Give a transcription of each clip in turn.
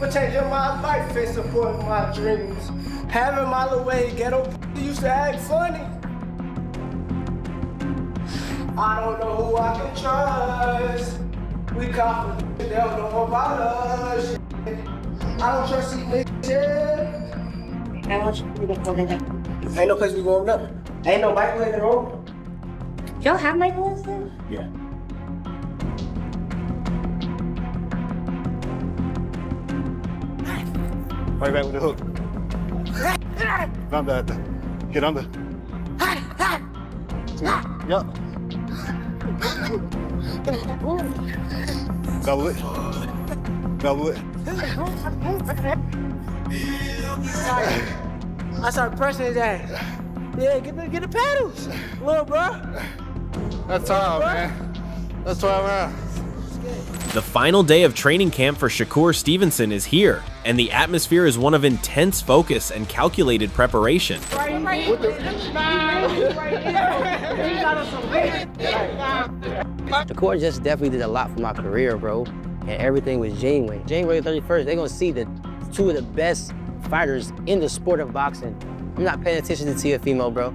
for changing my life and supporting my dreams. Having my little way, ghetto used to act funny. I don't know who I can trust. We confident, they don't know about us. I don't trust these niggas, yeah. Ain't no place we going up. Ain't no microwave in the room. Y'all have microwaves there? Yeah. Right back with the hook. Under. Get under. Yup. Double it. Double it. I started pressing his ass. Yeah, get the paddles, little bro. That's all, man. That's 12 rounds. The final day of training camp for Shakur Stevenson is here, and the atmosphere is one of intense focus and calculated preparation. Shakur just definitely did a lot for my career, bro, and everything was genuine. January 31st, they're gonna see the two of the best fighters in the sport of boxing. I'm not paying attention to Teofimo, bro.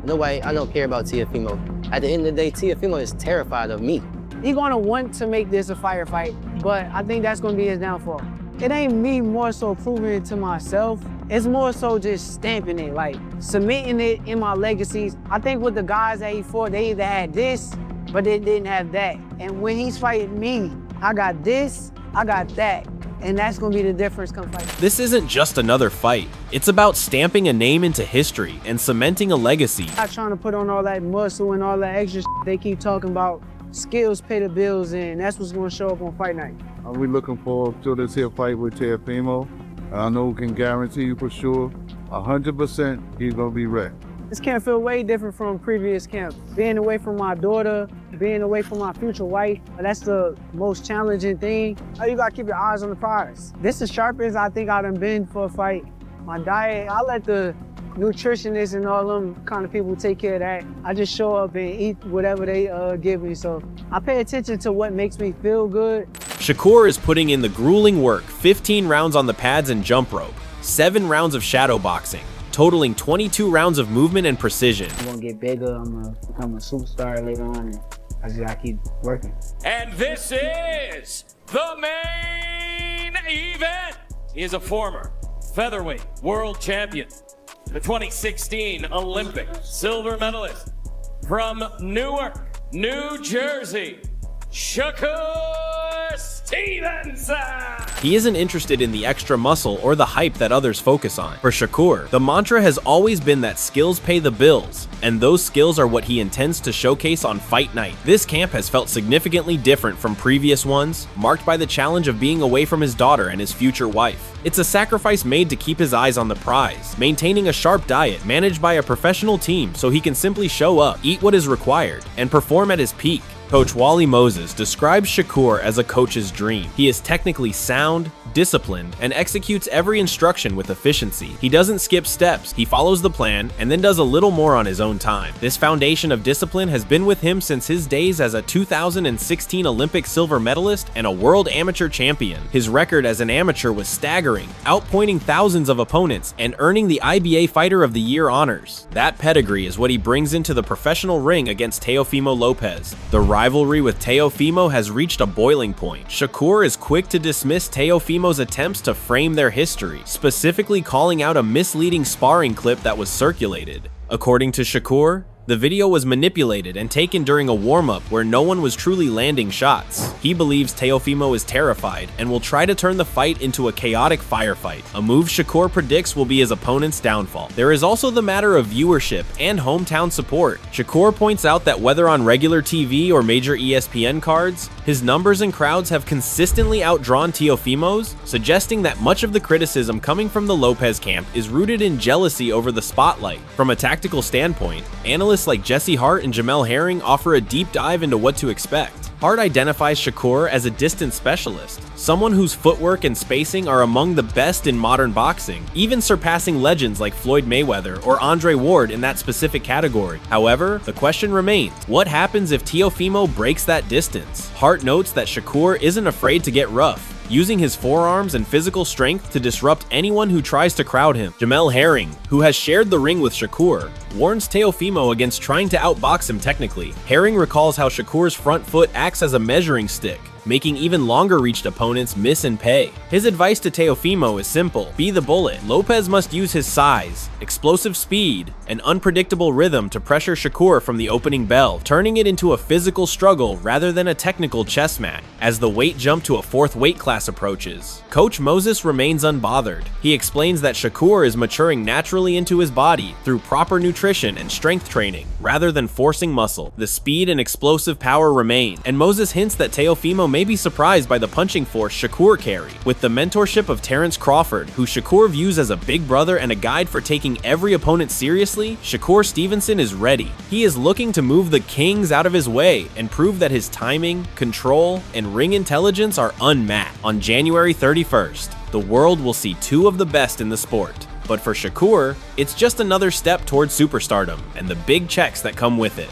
Nobody, I don't care about Teofimo. At the end of the day, Teofimo is terrified of me. He's gonna want to make this a firefight, but I think that's gonna be his downfall. It ain't me more so proving it to myself. It's more so just stamping it, like cementing it in my legacies. I think with the guys that he fought, they either had this, but they didn't have that. And when he's fighting me, I got this, I got that. And that's gonna be the difference come fight. This isn't just another fight. It's about stamping a name into history and cementing a legacy. Not trying to put on all that muscle and all that extra they keep talking about. Skills pay the bills, and that's what's gonna show up on fight night. We looking forward to this here fight with Teofimo. I know we can guarantee you for sure, 100% he's gonna be ready. This camp feel way different from previous camps. Being away from my daughter, being away from my future wife, that's the most challenging thing. You gotta keep your eyes on the prize. This is sharpest I think I done been for a fight. My diet, I let the nutritionists and all them kind of people take care of that. I just show up and eat whatever they give me. So I pay attention to what makes me feel good. Shakur is putting in the grueling work, 15 rounds on the pads and jump rope, 7 rounds of shadow boxing, totaling 22 rounds of movement and precision. I'm gonna get bigger, I'm gonna become a superstar later on, and I just gotta keep working. And this is the main event. He is a former featherweight world champion, the 2016 Olympic silver medalist from Newark, New Jersey, Shakur Stevenson. He isn't interested in the extra muscle or the hype that others focus on. For Shakur, the mantra has always been that skills pay the bills, and those skills are what he intends to showcase on fight night. This camp has felt significantly different from previous ones, marked by the challenge of being away from his daughter and his future wife. It's a sacrifice made to keep his eyes on the prize, maintaining a sharp diet managed by a professional team so he can simply show up, eat what is required, and perform at his peak. Coach Wally Moses describes Shakur as a coach's dream. He is technically sound, disciplined, and executes every instruction with efficiency. He doesn't skip steps, he follows the plan, and then does a little more on his own time. This foundation of discipline has been with him since his days as a 2016 Olympic silver medalist and a world amateur champion. His record as an amateur was staggering, outpointing thousands of opponents and earning the IBA Fighter of the Year honors. That pedigree is what he brings into the professional ring against Teofimo Lopez. The rivalry with Teofimo has reached a boiling point. Shakur is quick to dismiss Teofimo's attempts to frame their history, specifically calling out a misleading sparring clip that was circulated. According to Shakur, the video was manipulated and taken during a warm-up where no one was truly landing shots. He believes Teofimo is terrified and will try to turn the fight into a chaotic firefight, a move Shakur predicts will be his opponent's downfall. There is also the matter of viewership and hometown support. Shakur points out that whether on regular TV or major ESPN cards, his numbers and crowds have consistently outdrawn Teofimo's, suggesting that much of the criticism coming from the Lopez camp is rooted in jealousy over the spotlight. From a tactical standpoint, analysts like Jesse Hart and Jamel Herring offer a deep dive into what to expect. Hart identifies Shakur as a distance specialist, someone whose footwork and spacing are among the best in modern boxing, even surpassing legends like Floyd Mayweather or Andre Ward in that specific category. However, the question remains, what happens if Teofimo breaks that distance? Hart notes that Shakur isn't afraid to get rough. using his forearms and physical strength to disrupt anyone who tries to crowd him. Jamel Herring, who has shared the ring with Shakur, warns Teofimo against trying to outbox him technically. Herring recalls how Shakur's front foot acts as a measuring stick, making even longer-reached opponents miss and pay. His advice to Teofimo is simple: be the bullet. Lopez must use his size, explosive speed, and unpredictable rhythm to pressure Shakur from the opening bell, turning it into a physical struggle rather than a technical chess match. As the weight jump to a 4th weight class approaches, Coach Moses remains unbothered. He explains that Shakur is maturing naturally into his body through proper nutrition and strength training, rather than forcing muscle. The speed and explosive power remain, and Moses hints that Teofimo may be surprised by the punching force Shakur carry. With the mentorship of Terrence Crawford, who Shakur views as a big brother and a guide for taking every opponent seriously, Shakur Stevenson is ready. He is looking to move the kings out of his way and prove that his timing, control, and ring intelligence are unmatched. On January 31st, the world will see 2 of the best in the sport. But for Shakur, it's just another step towards superstardom and the big checks that come with it.